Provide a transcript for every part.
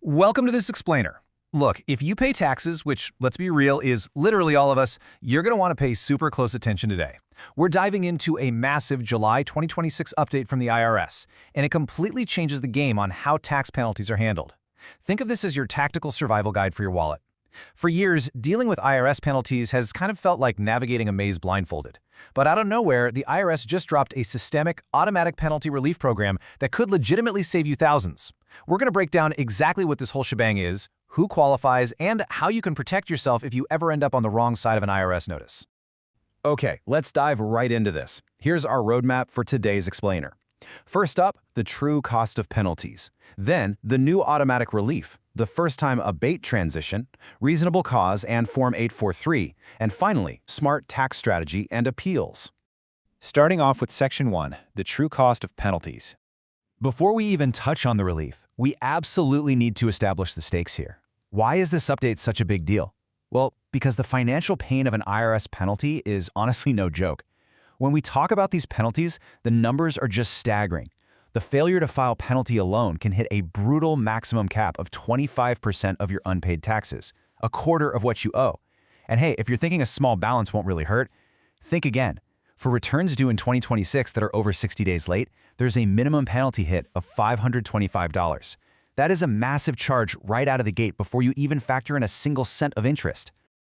Welcome to this explainer. Look, if you pay taxes, which, let's be real, is literally all of us, you're going to want to pay super close attention today. We're diving into a massive July 2026 update from the IRS, and it completely changes the game on how tax penalties are handled. Think of this as your tactical survival guide for your wallet. For years, dealing with IRS penalties has kind of felt like navigating a maze blindfolded. But out of nowhere, the IRS just dropped a systemic, automatic penalty relief program that could legitimately save you thousands. We're going to break down exactly what this whole shebang is, who qualifies, and how you can protect yourself if you ever end up on the wrong side of an IRS notice. Okay, let's dive right into this. Here's our roadmap for today's explainer. First up, the true cost of penalties. Then, the new automatic relief, the First Time Abate transition, reasonable cause and Form 843, and finally, smart tax strategy and appeals. Starting off with Section 1, the true cost of penalties. Before we even touch on the relief, we absolutely need to establish the stakes here. Why is this update such a big deal? Well, because the financial pain of an IRS penalty is honestly no joke. When we talk about these penalties, the numbers are just staggering. The failure to file penalty alone can hit a brutal maximum cap of 25% of your unpaid taxes, a quarter of what you owe. And hey, if you're thinking a small balance won't really hurt, think again. For returns due in 2026 that are over 60 days late, there's a minimum penalty hit of $525. That is a massive charge right out of the gate before you even factor in a single cent of interest.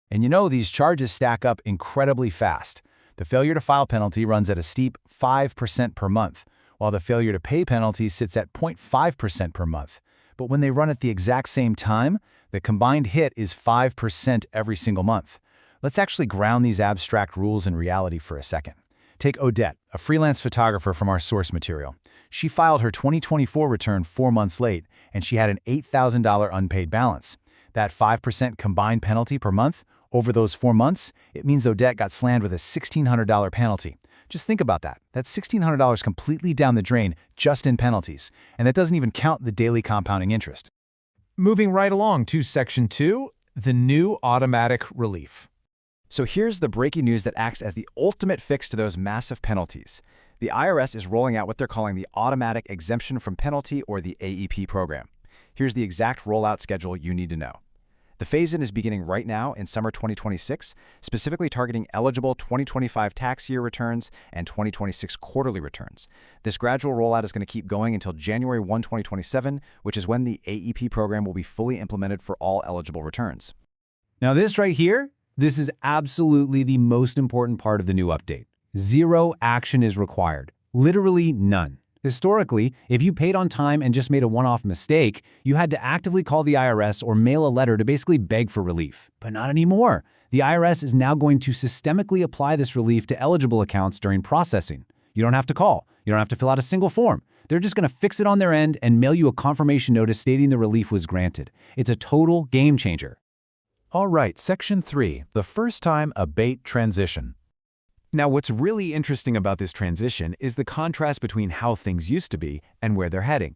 And you know these charges stack up incredibly fast. The failure to file penalty runs at a steep 5% per month, while the failure to pay penalty sits at 0.5% per month. But when they run at the exact same time, the combined hit is 5% every single month. Let's actually ground these abstract rules in reality for a second. Take Odette, a freelance photographer from our source material. She filed her 2024 return 4 months late, and she had an $8,000 unpaid balance. That 5% combined penalty per month, over those 4 months, it means Odette got slammed with a $1,600 penalty. Just think about that. That's $1,600 completely down the drain just in penalties, and that doesn't even count the daily compounding interest. Moving right along to Section 2, the new automatic relief. So here's the breaking news that acts as the ultimate fix to those massive penalties. The IRS is rolling out what they're calling the Automatic Exemption from Penalty, or the AEP Program. Here's the exact rollout schedule you need to know. The phase-in is beginning right now in summer 2026, specifically targeting eligible 2025 tax year returns and 2026 quarterly returns. This gradual rollout is going to keep going until January 1, 2027, which is when the AEP program will be fully implemented for all eligible returns. Now this right here, this is absolutely the most important part of the new update. Zero action is required. Literally none. Historically, if you paid on time and just made a one-off mistake, you had to actively call the IRS or mail a letter to basically beg for relief. But not anymore. The IRS is now going to systemically apply this relief to eligible accounts during processing. You don't have to call. You don't have to fill out a single form. They're just going to fix it on their end and mail you a confirmation notice stating the relief was granted. It's a total game changer. All right, Section 3, the First Time Abate transition. Now, what's really interesting about this transition is the contrast between how things used to be and where they're heading.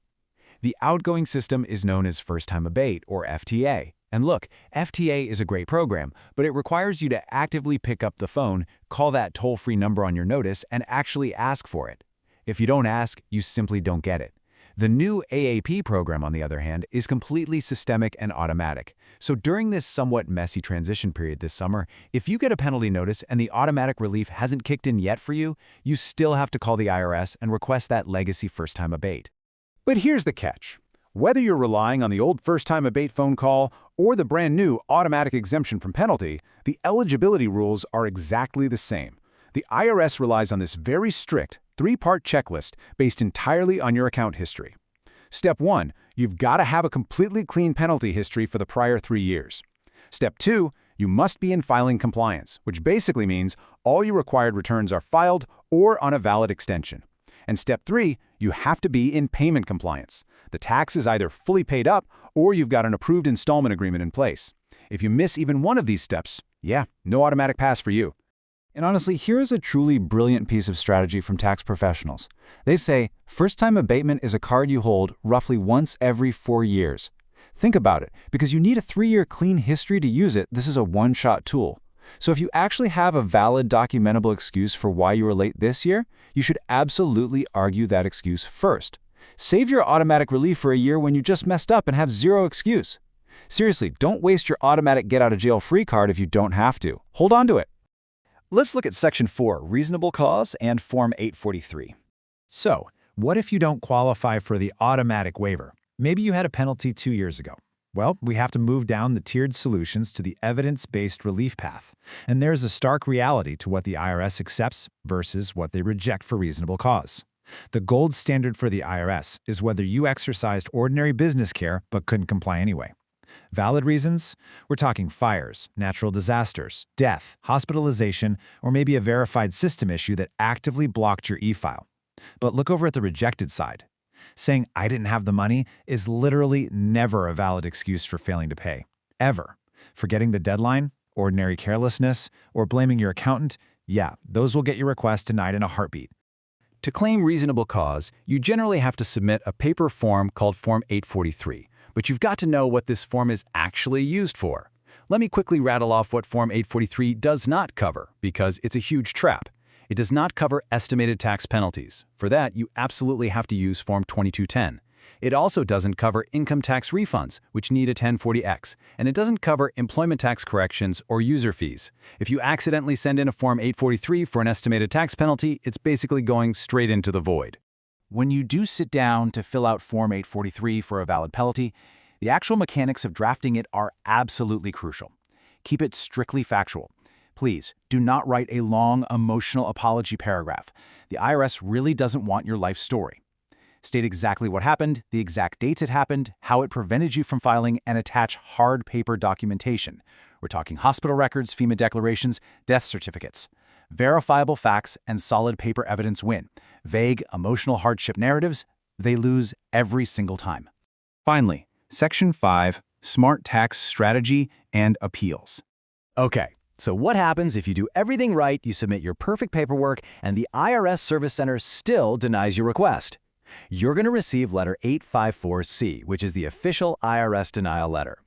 The outgoing system is known as First Time Abate, or FTA. And look, FTA is a great program, but it requires you to actively pick up the phone, call that toll-free number on your notice, and actually ask for it. If you don't ask, you simply don't get it. The new AEP program, on the other hand, is completely systemic and automatic. So during this somewhat messy transition period this summer, if you get a penalty notice and the automatic relief hasn't kicked in yet for you, you still have to call the IRS and request that legacy first-time abate. But here's the catch. Whether you're relying on the old first-time abate phone call or the brand new automatic exemption from penalty, the eligibility rules are exactly the same. The IRS relies on this very strict, 3-part checklist based entirely on your account history. Step 1, you've got to have a completely clean penalty history for the prior 3 years. Step 2, you must be in filing compliance, which basically means all your required returns are filed or on a valid extension. And Step 3, you have to be in payment compliance. The tax is either fully paid up or you've got an approved installment agreement in place. If you miss even one of these steps, no automatic pass for you. And honestly, here's a truly brilliant piece of strategy from tax professionals. They say, first-time abatement is a card you hold roughly once every 4 years. Think about it. Because you need a 3-year clean history to use it, this is a one-shot tool. So if you actually have a valid documentable excuse for why you were late this year, you should absolutely argue that excuse first. Save your automatic relief for a year when you just messed up and have zero excuse. Seriously, don't waste your automatic get-out-of-jail-free card if you don't have to. Hold on to it. Let's look at Section 4, Reasonable Cause, and Form 843. So, what if you don't qualify for the automatic waiver? Maybe you had a penalty 2 years ago. Well, we have to move down the tiered solutions to the evidence-based relief path. And there's a stark reality to what the IRS accepts versus what they reject for reasonable cause. The gold standard for the IRS is whether you exercised ordinary business care but couldn't comply anyway. Valid reasons? We're talking fires, natural disasters, death, hospitalization, or maybe a verified system issue that actively blocked your e-file. But look over at the rejected side. Saying I didn't have the money is literally never a valid excuse for failing to pay. Ever. Forgetting the deadline, ordinary carelessness, or blaming your accountant, yeah, those will get your request denied in a heartbeat. To claim reasonable cause, you generally have to submit a paper form called Form 843, but you've got to know what this form is actually used for. Let me quickly rattle off what Form 843 does not cover, because it's a huge trap. It does not cover estimated tax penalties. For that, you absolutely have to use Form 2210. It also doesn't cover income tax refunds, which need a 1040X, and it doesn't cover employment tax corrections or user fees. If you accidentally send in a Form 843 for an estimated tax penalty, it's basically going straight into the void. When you do sit down to fill out Form 843 for a valid penalty, the actual mechanics of drafting it are absolutely crucial. Keep it strictly factual. Please, do not write a long, emotional apology paragraph. The IRS really doesn't want your life story. State exactly what happened, the exact dates it happened, how it prevented you from filing, and attach hard paper documentation. We're talking hospital records, FEMA declarations, death certificates. Verifiable facts and solid paper evidence win. Vague, emotional hardship narratives, they lose every single time. Finally, Section 5, Smart Tax Strategy and Appeals. Okay. So what happens if you do everything right, you submit your perfect paperwork, and the IRS Service Center still denies your request? You're going to receive Letter 854C, which is the official IRS denial letter.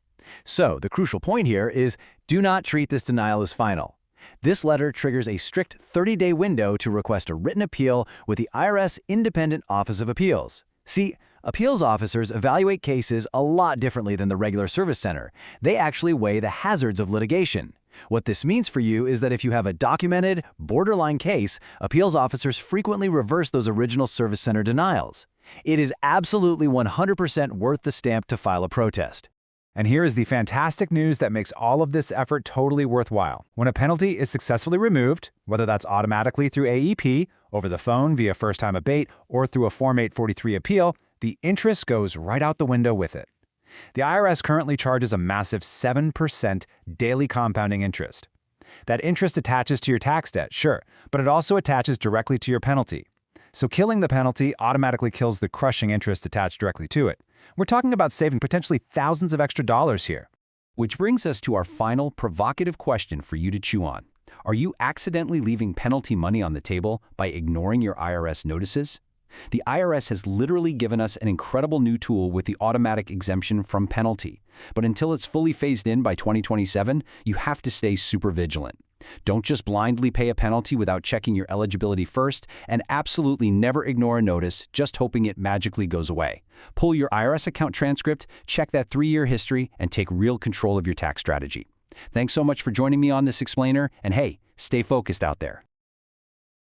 So the crucial point here is do not treat this denial as final. This letter triggers a strict 30-day window to request a written appeal with the IRS Independent Office of Appeals. See, appeals officers evaluate cases a lot differently than the regular Service Center. They actually weigh the hazards of litigation. What this means for you is that if you have a documented, borderline case, appeals officers frequently reverse those original Service Center denials. It is absolutely 100% worth the stamp to file a protest. And here is the fantastic news that makes all of this effort totally worthwhile. When a penalty is successfully removed, whether that's automatically through AEP, over the phone via First Time Abate, or through a Form 843 appeal, the interest goes right out the window with it. The IRS currently charges a massive 7% daily compounding interest. That interest attaches to your tax debt, sure, but it also attaches directly to your penalty. So killing the penalty automatically kills the crushing interest attached directly to it. We're talking about saving potentially thousands of extra dollars here. Which brings us to our final provocative question for you to chew on. Are you accidentally leaving penalty money on the table by ignoring your IRS notices? The IRS has literally given us an incredible new tool with the automatic exemption from penalty. But until it's fully phased in by 2027, you have to stay super vigilant. Don't just blindly pay a penalty without checking your eligibility first, and absolutely never ignore a notice just hoping it magically goes away. Pull your IRS account transcript, check that 3-year history, and take real control of your tax strategy. Thanks so much for joining me on this explainer, and hey, stay focused out there.